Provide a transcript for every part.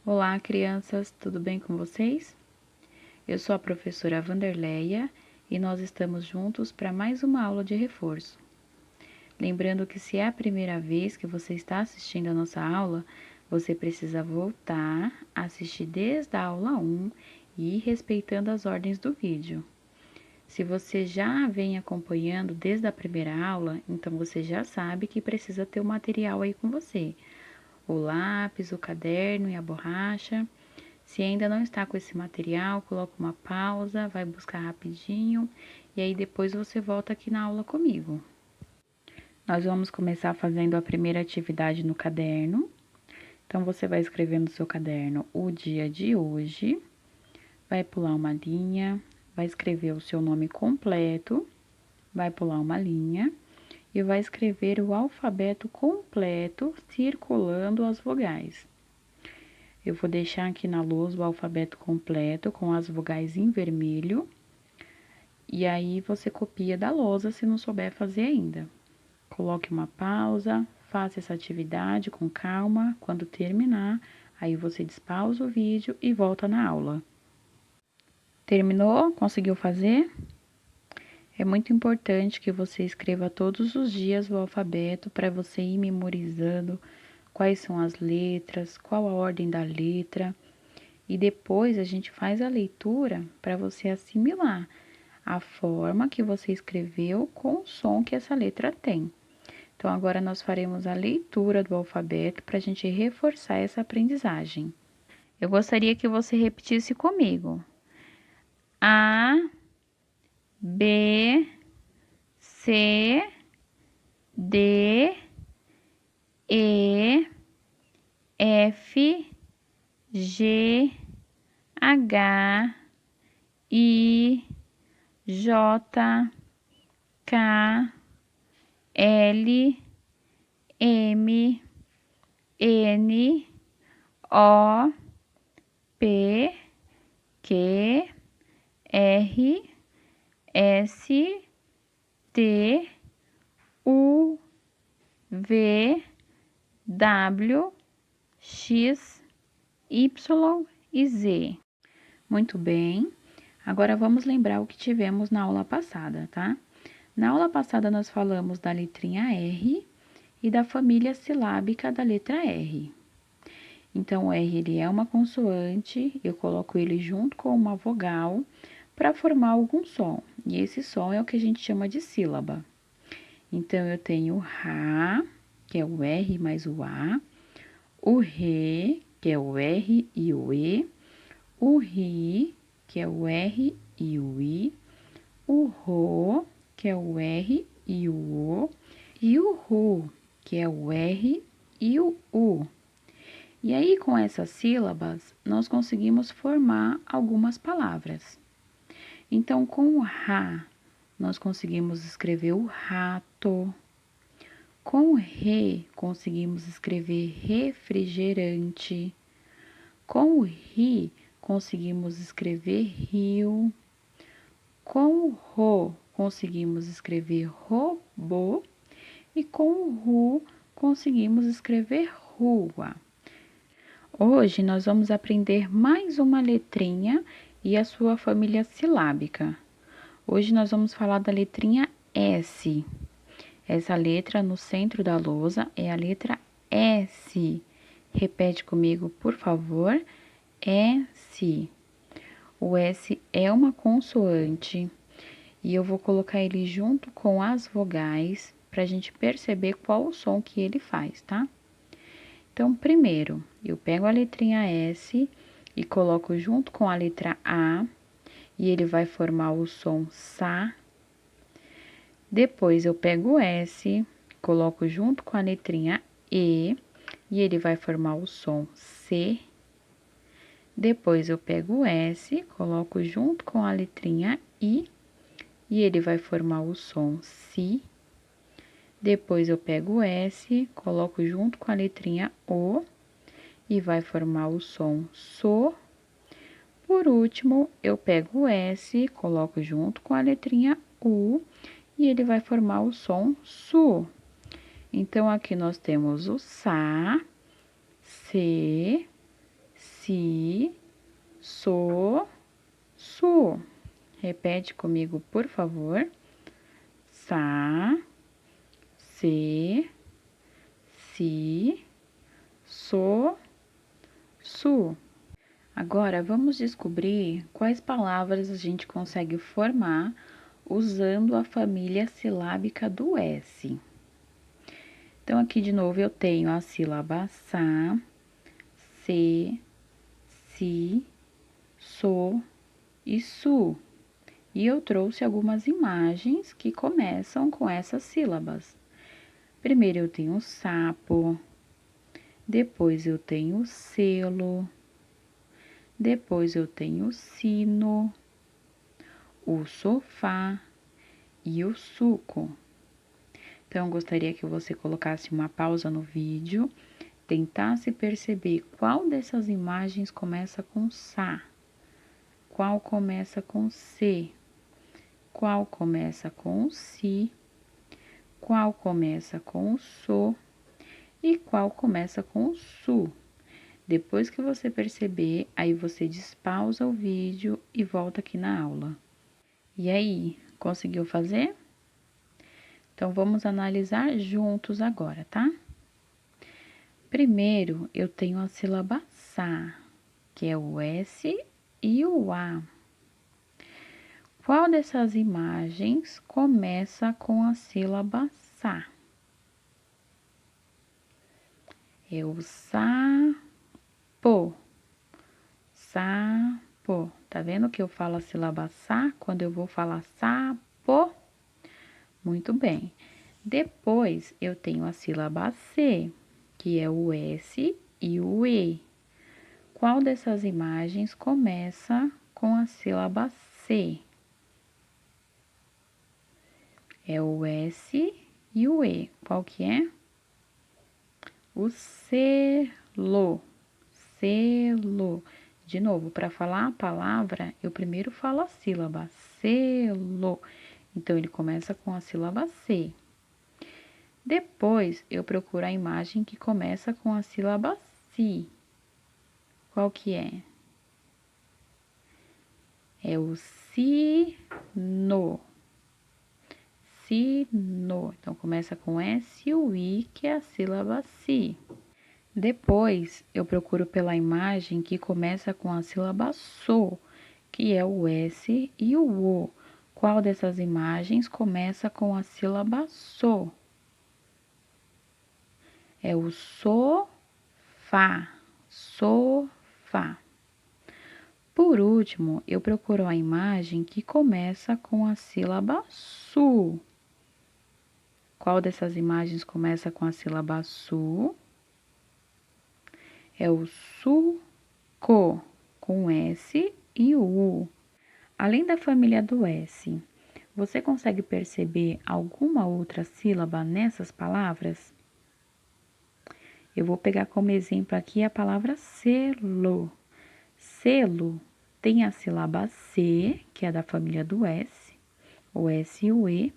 Olá, crianças, tudo bem com vocês? Eu sou a professora Vanderleia e nós estamos juntos para mais uma aula de reforço. Lembrando que se é a primeira vez que você está assistindo a nossa aula, você precisa voltar, assistir desde a aula 1 e ir respeitando as ordens do vídeo. Se você já vem acompanhando desde a primeira aula, então você já sabe que precisa ter o material aí com você. O lápis, o caderno e a borracha. Se ainda não está com esse material, coloca uma pausa, vai buscar rapidinho e aí depois você volta aqui na aula comigo. Nós vamos começar fazendo a primeira atividade no caderno. Então, você vai escrever no seu caderno o dia de hoje, vai pular uma linha, vai escrever o seu nome completo, vai pular uma linha e vai escrever o alfabeto completo circulando as vogais. Eu vou deixar aqui na lousa o alfabeto completo com as vogais em vermelho. E aí, você copia da lousa se não souber fazer ainda. Coloque uma pausa, faça essa atividade com calma. Quando terminar, aí você despausa o vídeo e volta na aula. Terminou? Conseguiu fazer? É muito importante que você escreva todos os dias o alfabeto para você ir memorizando quais são as letras, qual a ordem da letra. E depois a gente faz a leitura para você assimilar a forma que você escreveu com o som que essa letra tem. Então, agora nós faremos a leitura do alfabeto para a gente reforçar essa aprendizagem. Eu gostaria que você repetisse comigo. A, B, C, D, E, F, G, H, I, J, K, L, M, N, O, P, Q, R, S, T, U, V, W, X, Y e Z. Muito bem. Agora vamos lembrar o que tivemos na aula passada, tá? Na aula passada nós falamos da letrinha R e da família silábica da letra R. Então, o R ele é uma consoante, eu coloco ele junto com uma vogal para formar algum som. E esse som é o que a gente chama de sílaba. Então, eu tenho o Rá, que é o R mais o A, o Rê, que é o R e o E, o Ri, que é o R e o I, o Rô, que é o R e o O, e o Ru, que é o R e o U. E aí, com essas sílabas, nós conseguimos formar algumas palavras. Então, com o Rá, nós conseguimos escrever o rato. Com o Rê, conseguimos escrever refrigerante. Com o Ri, conseguimos escrever rio. Com o Rô, conseguimos escrever robô. E com o Ru, conseguimos escrever rua. Hoje, nós vamos aprender mais uma letrinha e a sua família silábica. Hoje, nós vamos falar da letrinha S. Essa letra no centro da lousa é a letra S. Repete comigo, por favor. S. O S é uma consoante e eu vou colocar ele junto com as vogais para a gente perceber qual o som que ele faz, tá? Então, primeiro, eu pego a letrinha S e coloco junto com a letra A e ele vai formar o som Sa. Depois, eu pego o S, coloco junto com a letrinha E e ele vai formar o som C. Depois, eu pego o S, coloco junto com a letrinha I e ele vai formar o som Si. Depois, eu pego o S, coloco junto com a letrinha O e vai formar o som So. Por último, eu pego o S, coloco junto com a letrinha U e ele vai formar o som Su. Então, aqui nós temos o Sa, Se, si, so, su. Repete comigo, por favor. Sa, se, si, so, su. Agora, vamos descobrir quais palavras a gente consegue formar usando a família silábica do S. Então, aqui de novo eu tenho a sílaba sa, se, si, so e su. E eu trouxe algumas imagens que começam com essas sílabas. Primeiro eu tenho sapo, depois eu tenho selo, depois eu tenho o sino, o sofá e o suco. Então, eu gostaria que você colocasse uma pausa no vídeo, tentasse perceber qual dessas imagens começa com sa, qual começa com se, qual começa com o si, qual começa com o so e qual começa com o su. Depois que você perceber, aí você despausa o vídeo e volta aqui na aula. E aí, conseguiu fazer? Então, vamos analisar juntos agora, tá? Primeiro, eu tenho a sílaba sa, que é o S e o A. Qual dessas imagens começa com a sílaba sa? É o sapo. Sapo. Tá vendo que eu falo a sílaba sa quando eu vou falar sapo? Muito bem. Depois, eu tenho a sílaba C, que é o S e o E. Qual dessas imagens começa com a sílaba C? É o S e o E. Qual que é? O selo. Selo. De novo, para falar a palavra, eu primeiro falo a sílaba. Selo. Então, ele começa com a sílaba C. Depois, eu procuro a imagem que começa com a sílaba si. Qual que é? É o sino. Sino. Então, começa com S e o I, que é a sílaba si. Depois, eu procuro pela imagem que começa com a sílaba so, que é o S e o O. Qual dessas imagens começa com a sílaba so? É o sofá. Sofá. Por último, eu procuro a imagem que começa com a sílaba su. Qual dessas imagens começa com a sílaba su? É o suco, com S e o U. Além da família do S, você consegue perceber alguma outra sílaba nessas palavras? Eu vou pegar como exemplo aqui a palavra selo. Selo tem a sílaba C, que é da família do S, o S e o E,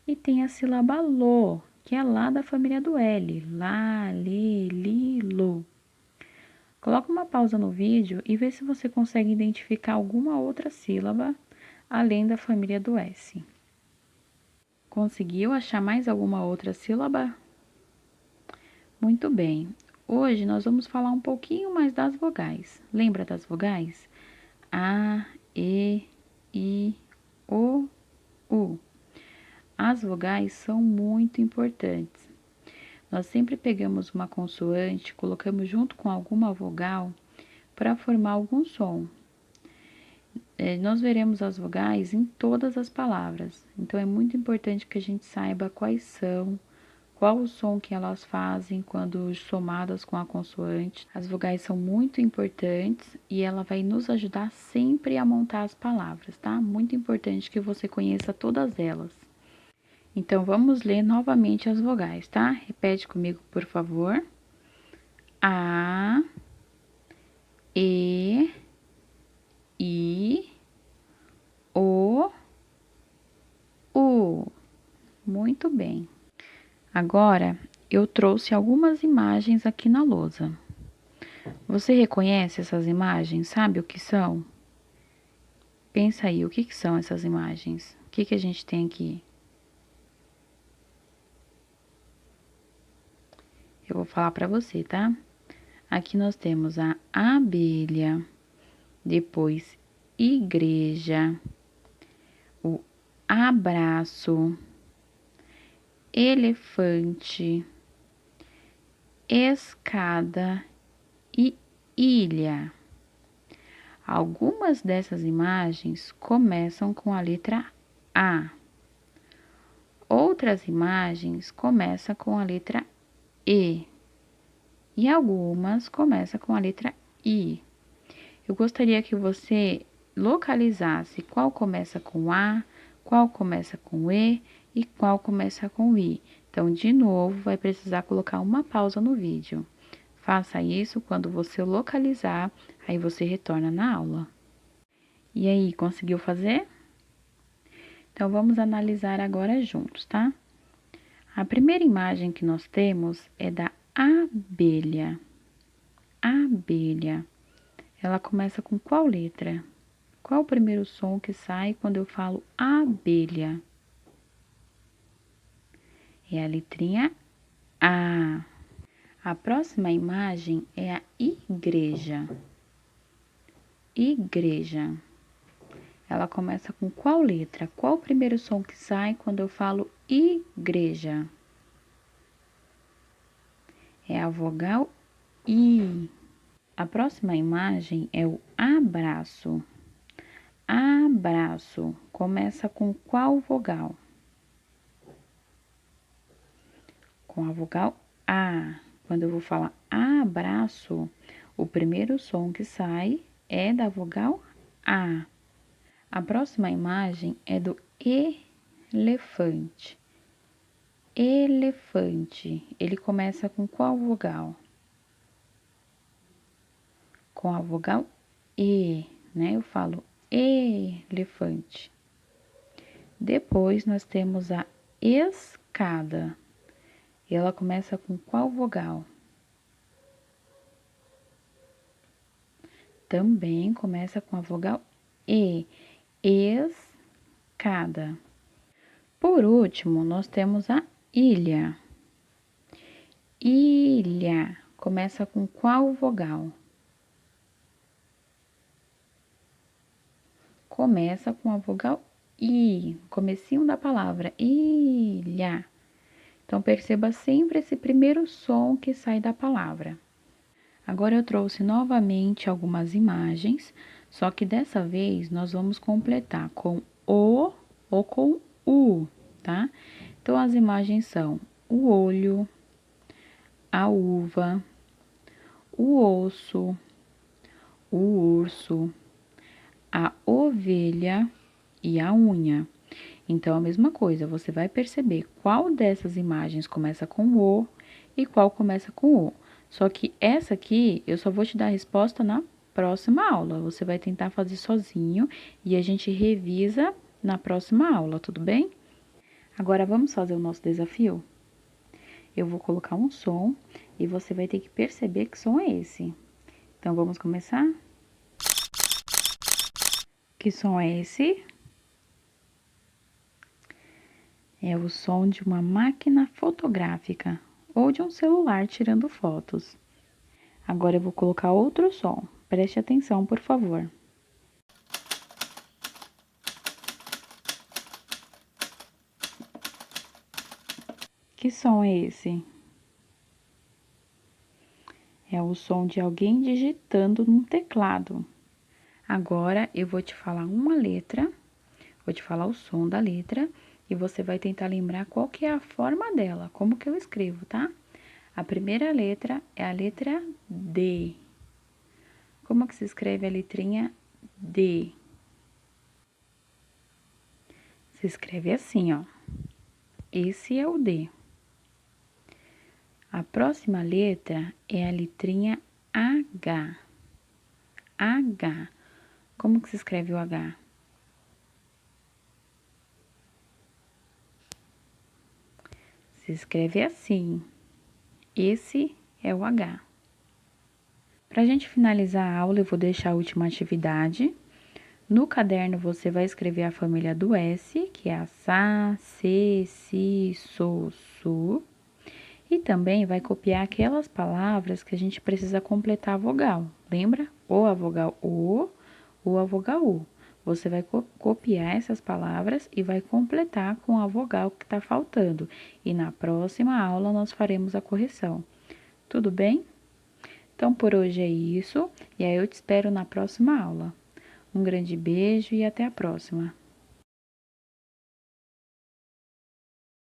e tem a sílaba lo, que é lá da família do L, lá, li, lo. Coloca uma pausa no vídeo e vê se você consegue identificar alguma outra sílaba além da família do S. Conseguiu achar mais alguma outra sílaba? Muito bem. Hoje nós vamos falar um pouquinho mais das vogais. Lembra das vogais? A, E, I, O, U. As vogais são muito importantes. Nós sempre pegamos uma consoante, colocamos junto com alguma vogal para formar algum som. Nós veremos as vogais em todas as palavras, então é muito importante que a gente saiba quais são, qual o som que elas fazem quando somadas com a consoante. As vogais são muito importantes e ela vai nos ajudar sempre a montar as palavras, tá? Muito importante que você conheça todas elas. Então, vamos ler novamente as vogais, tá? Repete comigo, por favor. A, E, I, O, U. Muito bem. Agora, eu trouxe algumas imagens aqui na lousa. Você reconhece essas imagens? Sabe o que são? Pensa aí, o que são essas imagens? O que a gente tem aqui? Eu vou falar para você, tá? Aqui nós temos a abelha, depois igreja, o abraço, elefante, escada e ilha. Algumas dessas imagens começam com a letra A. Outras imagens começam com a letra E. E algumas começam com a letra I. Eu gostaria que você localizasse qual começa com A, qual começa com E e qual começa com I. Então, de novo, vai precisar colocar uma pausa no vídeo. Faça isso quando você localizar, aí você retorna na aula. E aí, conseguiu fazer? Então, vamos analisar agora juntos, tá? A primeira imagem que nós temos é da abelha. Abelha. Ela começa com qual letra? Qual o primeiro som que sai quando eu falo abelha? É a letrinha A. A próxima imagem é a igreja. Igreja. Ela começa com qual letra? Qual o primeiro som que sai quando eu falo igreja? É a vogal I. A próxima imagem é o abraço. Abraço. Começa com qual vogal? Com a vogal A. Quando eu vou falar abraço, o primeiro som que sai é da vogal A. A próxima imagem é do elefante. Elefante. Ele começa com qual vogal? Com a vogal E, né? Eu falo elefante. Depois nós temos a escada. E ela começa com qual vogal? Também começa com a vogal E. Escada. Por último, nós temos a ilha. Ilha. Começa com qual vogal? Começa com a vogal I. Comecinho da palavra. Ilha. Então, perceba sempre esse primeiro som que sai da palavra. Agora eu trouxe novamente algumas imagens, só que dessa vez nós vamos completar com o ou com u, tá? Então, as imagens são o olho, a uva, o osso, o urso, a ovelha e a unha. Então, a mesma coisa, você vai perceber qual dessas imagens começa com o e qual começa com o. Só que essa aqui, eu só vou te dar a resposta na próxima aula. Você vai tentar fazer sozinho e a gente revisa na próxima aula, tudo bem? Agora, vamos fazer o nosso desafio? Eu vou colocar um som e você vai ter que perceber que som é esse. Então, vamos começar? Que som é esse? É o som de uma máquina fotográfica ou de um celular tirando fotos. Agora eu vou colocar outro som. Preste atenção, por favor. Que som é esse? É o som de alguém digitando num teclado. Agora eu vou te falar uma letra, vou te falar o som da letra e você vai tentar lembrar qual que é a forma dela, como que eu escrevo, tá? A primeira letra é a letra D. Como que se escreve a letrinha D? Se escreve assim, ó. Esse é o D. A próxima letra é a letrinha H. H. Como que se escreve o H? Se escreve assim. Esse é o H. Para a gente finalizar a aula, eu vou deixar a última atividade. No caderno, você vai escrever a família do S, que é a Sa, Se, Si, So, Su. E também vai copiar aquelas palavras que a gente precisa completar a vogal. Lembra? Ou a vogal O ou a vogal U. Você vai copiar essas palavras e vai completar com a vogal que está faltando. E na próxima aula nós faremos a correção. Tudo bem? Então, por hoje é isso. E aí eu te espero na próxima aula. Um grande beijo e até a próxima.